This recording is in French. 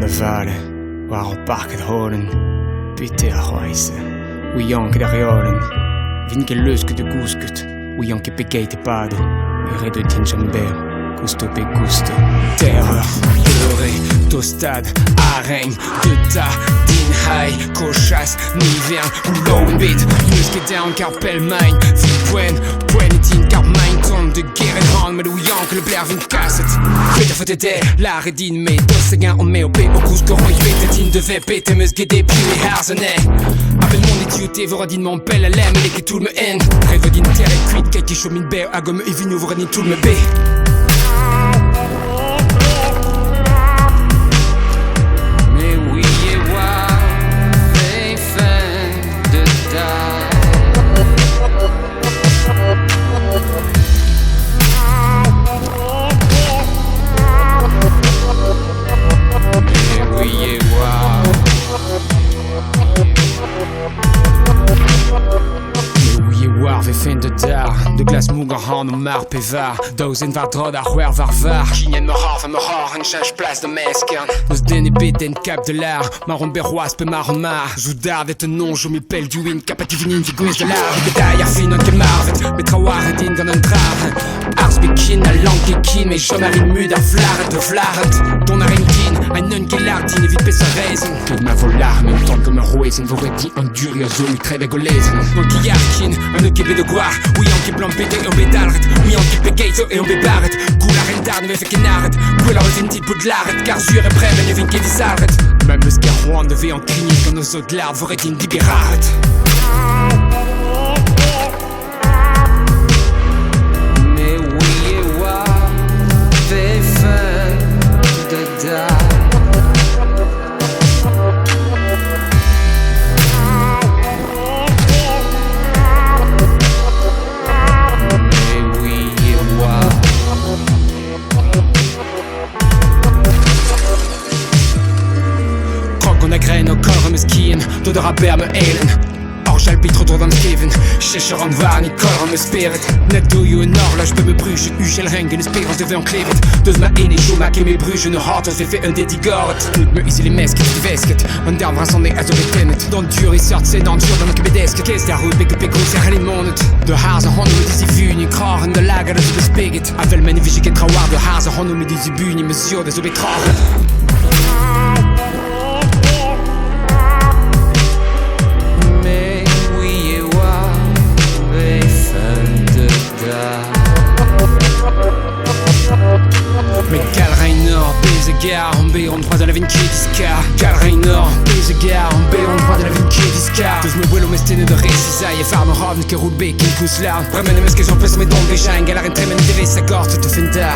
VALE, waar op PARKAD HOLEN, PETrA OUIAN KET REOLENN, LEUSKET GOUSKET, OUIAN KET PEGEIT PADO, DIN CHOM BEV, GOUSTO TEIR, BeURE, DAOUST-HAG-EÑ, DIN CHOM BEV, LONBIT, EUS KET AON KAR PELMijn, POENT EO DIN KAR, O TONT DA GERC'HAT, met OUIAN KET LEUSKET KASSET, Peter voor de DAOUST-HAG-EÑ, DIN DAOUST-HAG-EÑ, on met op op GOUSTO, on je weet het in de VP, TEMES GD, puis les hersenen. Avec mon idioté, voradin mon pelle, LM, LEUSKET tout me N. Rêvedin terre et cuite, kaki chomin BEURE, agome et vigno, voradin tout me B. Fin de dar, de glas moeger hand om maar pevar. Duizend waar drodder, waar var. Gingen me haar en change place de mesken. Dus den bit en cap de l'art, maar on berroise pe maromar. Zoudar vet een non, je m'appelle du win, capativenin die guis de l'art. Ik bedaai fin on ke marvet, met trouwaren din dan een dragen. Ars bekin, a lang kin, mais je m'arrive mude a vlaret de vlaret. Ton arenkin, a nun ke lardin, evit pe sa reizen. Tot ma volar, même temps que me roezen, voret en duriozo, mi treve golezen. Non ki jarkin, un ke de gloire, OUIAN KET plan PT en BEDALRET, OUIAN KET PEGEIT en BEBARET, Goularen daar, we even naret, Goularen we vindt dit laret, car zuur en prem en je vindt die zaret. Même le scarroan de V en clinique, en nos autres lards, voret in die beraret. Mais oui et wa, ve fin de da. Korre meskin, door de rapper me elen. J'albitre door dan geven, Cheshire en waar niet korre me spirit. Net doe je een horloge, bij me bruge, ugel rengen, een spirals de veel klevend. Dus maar één is maak je me bruge, een hart als fait un dédigoret. Moet me ici les mesques, de vesket, en daar was on est as op het. Dan duur is zat, c'est dan duur dan ik me desket. Kees daar goed, ik heb goed, zeg alleen monet. De hazen honden met die vuur, kragen, de lager dat ze bespiget. Avel mijn visje get trouwaar, de hazen honden met die buur, monsieur, dat ze betragen. Mais Galreiner, Bezegar, on B, on 3 de la vinci disca. Galreiner, Bezegar, on B, on 3 de la vinci disca. Dus me willen mestene de recisa, je vaar me haven, que roule bec, in koesla. Bremen de meske, j'en pes me don beschein, galar en tremen de vesa gorte te vinda.